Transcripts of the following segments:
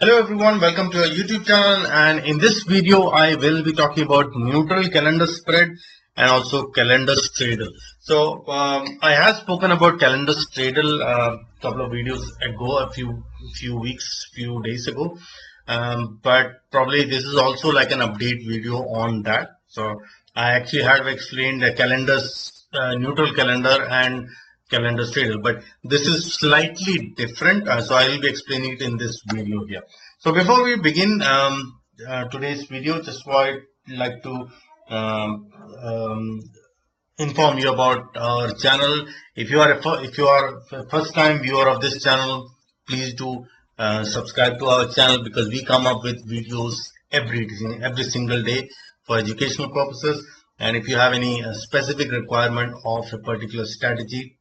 Hello everyone, welcome to our YouTube channel, and in this video I will be talking about neutral calendar spread and also calendar straddle. So I have spoken about calendar straddle a couple of videos ago, few days ago, but probably this is also like an update video on that. So I actually have explained the calendars, neutral calendar and calendar straddle, but this is slightly different, so I will be explaining it in this video here. So before we begin today's video, just would like to um, um, inform you about our channel. If you are a first time viewer of this channel, please do subscribe to our channel, because we come up with videos every single day for educational purposes. And if you have any specific requirement of a particular strategy,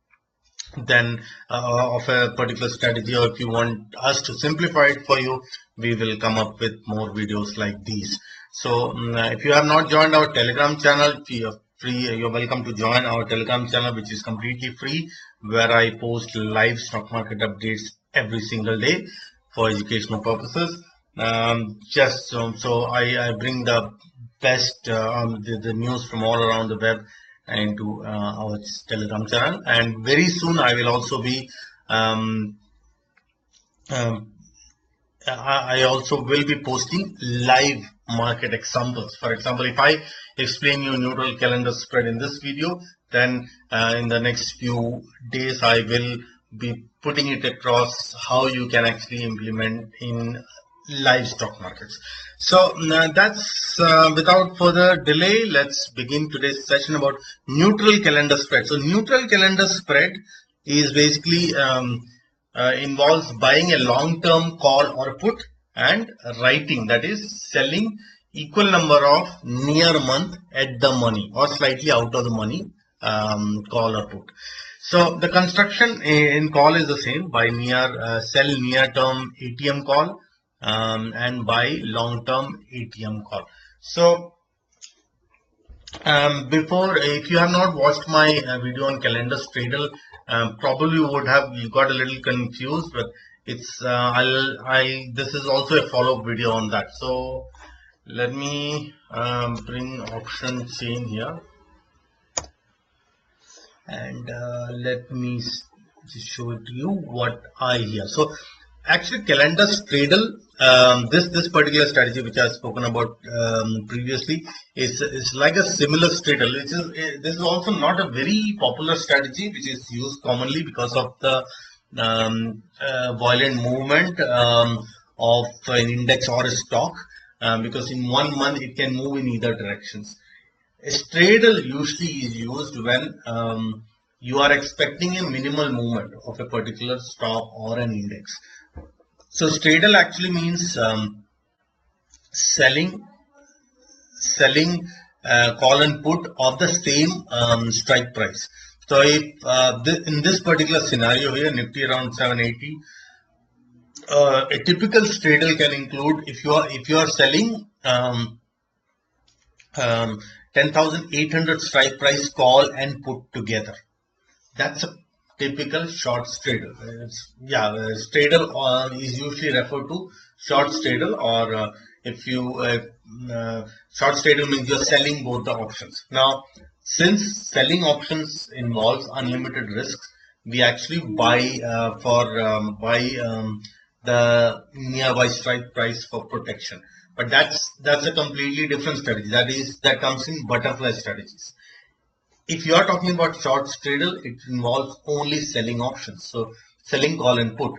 then of a particular strategy, or if you want us to simplify it for you, we will come up with more videos like these. So if you have not joined our Telegram channel, you're welcome to join our Telegram channel, which is completely free, where I post live stock market updates every single day for educational purposes. So I bring the best the news from all around the web into our Telegram channel, and very soon I will also be um, um, I also will be posting live market examples. For example, if I explain you neutral calendar spread in this video, then in the next few days I will be putting it across how you can actually implement in live stock markets. So that's without further delay, let's begin today's session about neutral calendar spread. So neutral calendar spread is basically involves buying a long-term call or put and writing, that is selling equal number of near month at the money or slightly out of the money call or put. So the construction in call is the same: buy sell near term ATM call and buy long term ATM call. So before, if you have not watched my video on calendar straddle, probably would have you got a little confused, but it's this is also a follow-up video on that. So let me bring option chain here, and let me just show it to you what I hear. So actually calendar straddle, this particular strategy which I've spoken about previously is like a similar straddle, which is this is also not a very popular strategy which is used commonly because of the violent movement of an index or a stock, because in 1 month it can move in either directions. A straddle usually is used when you are expecting a minimal movement of a particular stock or an index. So straddle actually means selling call and put of the same strike price. So if in this particular scenario here, Nifty around 780, a typical straddle can include, if you are selling 10,800 strike price call and put together. That's a typical short straddle. Straddle is usually referred to short straddle, or if you short straddle means you're selling both the options. Now, since selling options involves unlimited risks, we actually buy the nearby strike price for protection. But that's a completely different strategy. That comes in butterfly strategies. If you are talking about short straddle, it involves only selling options. So selling call and put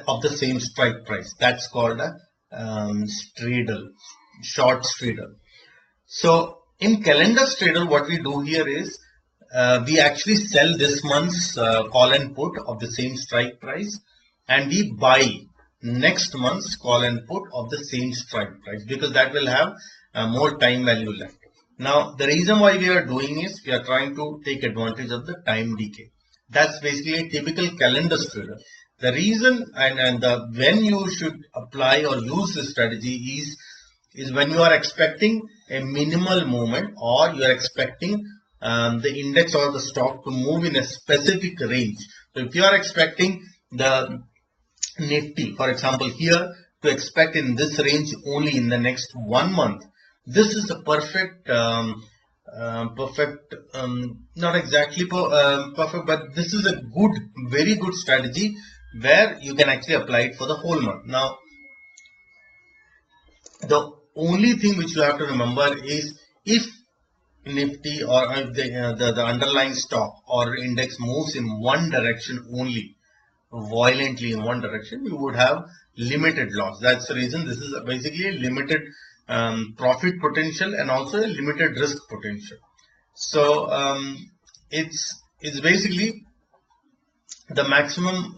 of the same strike price. That's called a straddle, short straddle. So in calendar straddle, what we do here is we actually sell this month's call and put of the same strike price, and we buy next month's call and put of the same strike price, because that will have more time value left. Now, the reason why we are doing is we are trying to take advantage of the time decay. That's basically a typical calendar straddle. The reason and the when you should apply or use this strategy is when you are expecting a minimal movement, or you are expecting the index or the stock to move in a specific range. So if you are expecting the Nifty, for example, here to expect in this range only in the next 1 month, this is a perfect, not exactly perfect, but this is a good, very good strategy where you can actually apply it for the whole month. Now, the only thing which you have to remember is if Nifty or if the underlying stock or index moves in one direction only, violently in one direction, you would have limited loss. That's the reason this is basically a limited profit potential and also a limited risk potential. So it's basically the maximum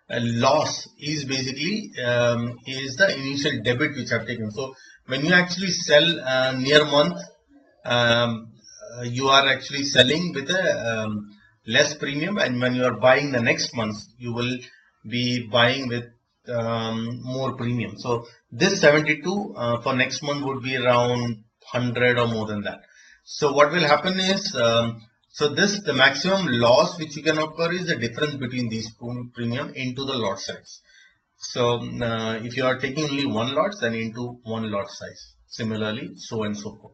loss is basically is the initial debit which I've taken. So when you actually sell near month, you are actually selling with a less premium, and when you are buying the next month, you will be buying with more premium. So this 72 for next month would be around 100 or more than that. So what will happen is, so the maximum loss which you can occur is the difference between these premium into the lot size. So if you are taking only one lot, then into one lot size. Similarly, so and so forth.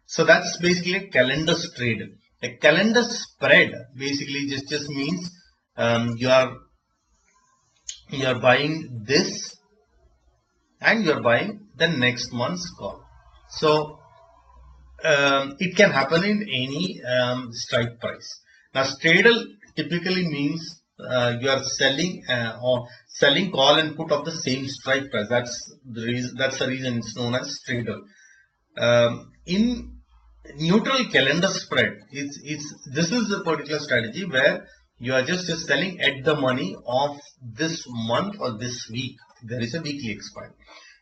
So that's basically a calendar trade. A calendar spread basically just means you are buying this and you are buying the next month's call. So it can happen in any strike price. Now, straddle typically means you are selling or selling call and put of the same strike price. That's the reason it's known as straddle. In neutral calendar spread, this is a particular strategy where you are just selling at the money of this month or this week. There is a weekly expiry.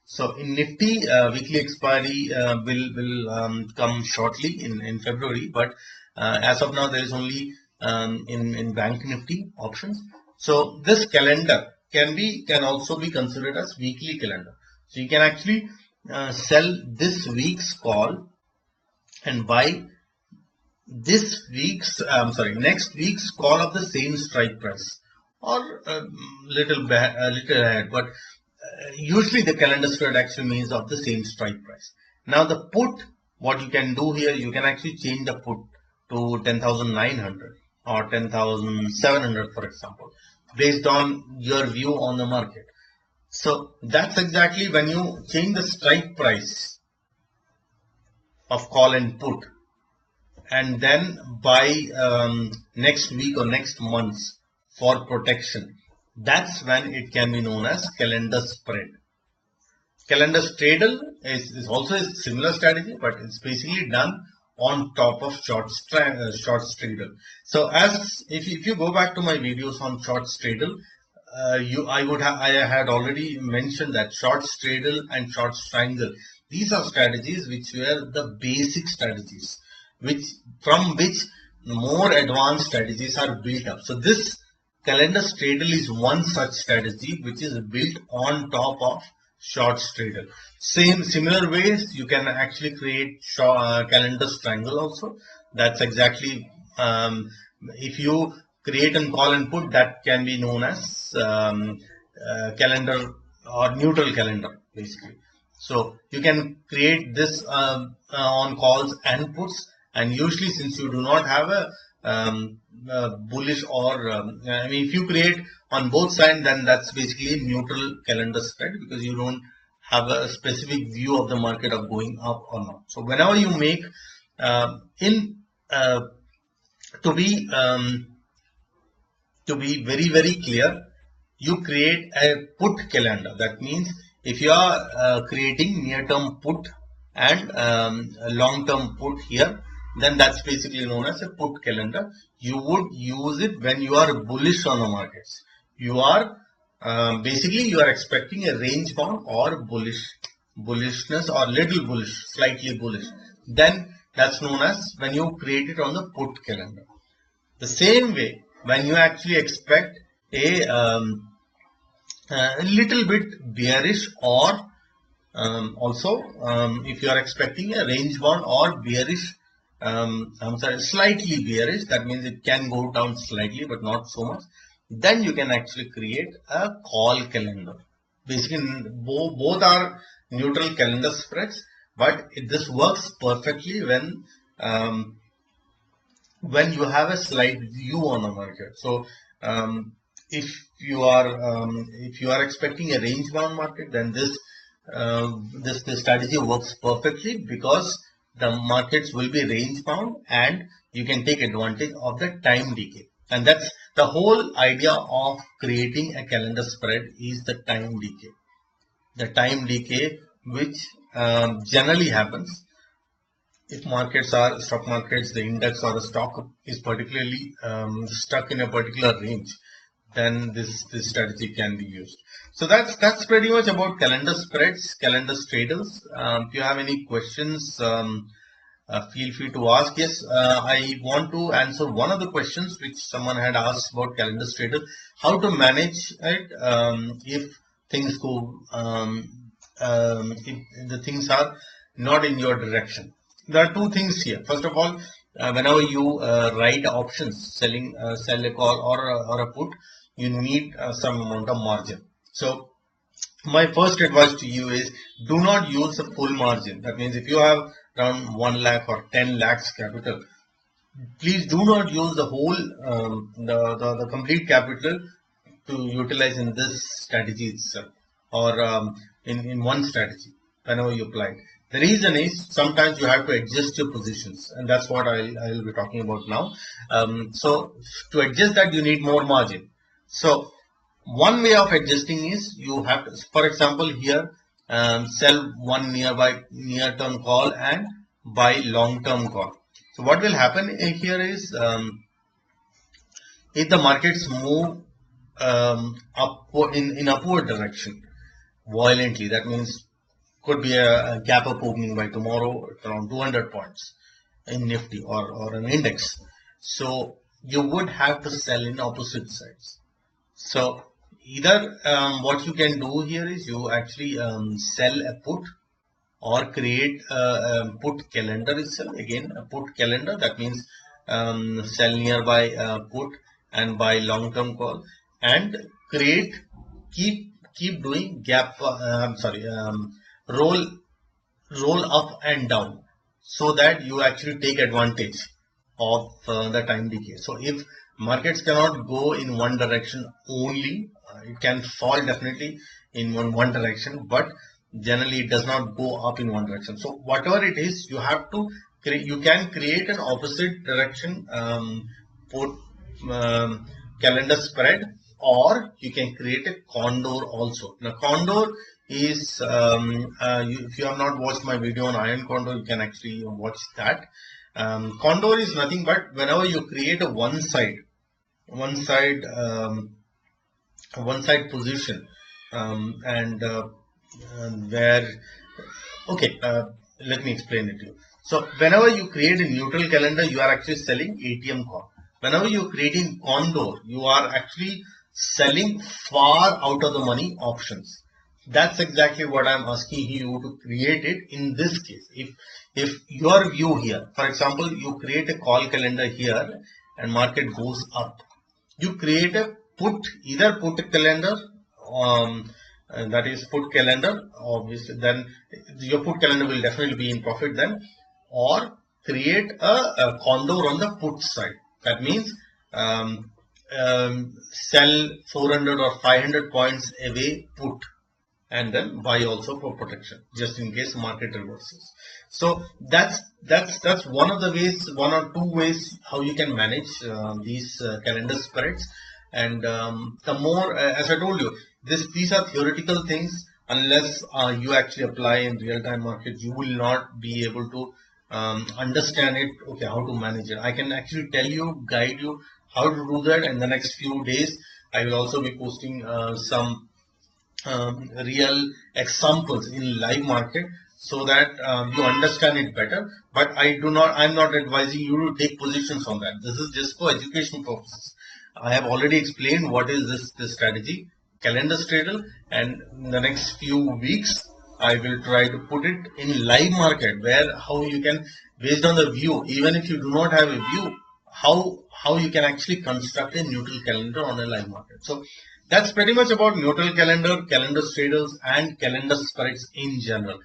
So in Nifty, weekly expiry will come shortly in February, but as of now there is only in Bank Nifty options. So this calendar can also be considered as weekly calendar. So you can actually sell this week's call and buy next week's call of the same strike price, or little ahead, but usually the calendar spread actually means of the same strike price. Now the put, what you can do here, you can actually change the put to 10,900 or 10,700, for example, based on your view on the market. So that's exactly when you change the strike price of call and put and then buy next week or next month for protection. That's when it can be known as calendar spread. Calendar straddle is also a similar strategy, but it's basically done on top of short straddle. So as if you go back to my videos on short straddle, I had already mentioned that short straddle and short strangle, these are strategies which were the basic strategies, from which more advanced strategies are built up. So this calendar straddle is one such strategy which is built on top of short straddle. Similar ways you can actually create calendar strangle also. That's exactly if you create and call and put, that can be known as calendar or neutral calendar basically. So you can create this on calls and puts, and usually since you do not have a bullish or I mean, if you create on both sides, then that's basically neutral calendar spread, because you don't have a specific view of the market of going up or not. So whenever you make to be very, very clear, you create a put calendar. That means if you are creating near-term put and a long-term put here, then that's basically known as a put calendar. You would use it when you are bullish on the markets. You are basically you are expecting a range bound or bullishness or little bullish, slightly bullish. Then that's known as when you create it on the put calendar. The same way, when you actually expect a little bit bearish or also if you are expecting a range bound or bearish, slightly bearish, that means it can go down slightly but not so much, then you can actually create a call calendar. Basically, both are neutral calendar spreads, but this works perfectly um, when you have a slight view on the market. So um, if if you are expecting a range bound market, then this strategy works perfectly, because the markets will be range bound and you can take advantage of the time decay. And that's the whole idea of creating a calendar spread, is the time decay. The time decay which generally happens if stock markets, the index or a stock is particularly stuck in a particular range, then this strategy can be used. So that's pretty much about calendar spreads, calendar straddles. If you have any questions, feel free to ask. Yes, I want to answer one of the questions which someone had asked about calendar straddle. How to manage it if things go if the things are not in your direction. There are two things here. First of all, whenever you write options, sell a call or a put, you need some amount of margin. So my first advice to you is, do not use the full margin. That means if you have around 1 lakh or 10 lakhs capital, please do not use the whole the complete capital to utilize in this strategy itself, or in one strategy whenever you apply. The reason is, sometimes you have to adjust your positions, and that's what I'll be talking about now. So to adjust that, you need more margin. So one way of adjusting is, you have to, for example, here sell one near-term call and buy long-term call. So what will happen here is, if the markets move in upward direction violently, that means could be a gap up opening by tomorrow around 200 points in Nifty or an index. So you would have to sell in opposite sides. So either what you can do here is, you actually sell a put, or create a put calendar itself. Again, a put calendar, that means sell nearby put and buy long term call, and create keep doing gap I'm sorry roll roll up and down, so that you actually take advantage of the time decay. So if markets cannot go in one direction only, it can fall definitely in one direction, but generally it does not go up in one direction. So whatever it is, you have to you can create an opposite direction put calendar spread, or you can create a condor also. Now condor is if you have not watched my video on iron condor, you can actually watch that. Condor is nothing but, whenever you create a one side position, and where okay let me explain it to you. So whenever you create a neutral calendar, you are actually selling ATM call. Whenever you create in condor, you are actually selling far out of the money options. That's exactly what I'm asking you to create it in this case. If your view here, for example, you create a call calendar here and market goes up, you create a either put calendar, that is put calendar, obviously then your put calendar will definitely be in profit then, or create a condor on the put side. That means sell 400 or 500 points away put, and then buy also for protection, just in case market reverses. So that's one of the ways, one or two ways how you can manage these calendar spreads. And the more, as I told you, these are theoretical things. Unless you actually apply in real time market, you will not be able to understand it. Okay, how to manage it. I can actually tell you, guide you how to do that. In the next few days, I will also be posting some real examples in live market, so that you understand it better. But I'm not advising you to take positions on that. This is just for education purposes. I have already explained what is this strategy, calendar straddle, and in the next few weeks I will try to put it in live market, where how you can, based on the view, even if you do not have a view, how you can actually construct a neutral calendar on a live market. So That's pretty much about neutral calendar, calendar traders, and calendar spreads in general.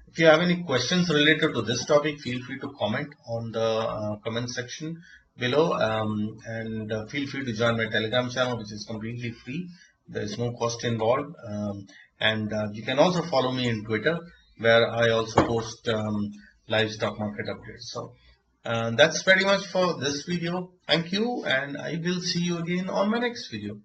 If you have any questions related to this topic, feel free to comment on the comment section below, and feel free to join my Telegram channel, which is completely free. There is no cost involved, and you can also follow me in Twitter, where I also post live stock market updates. So that's pretty much for this video. Thank you, and I will see you again on my next video.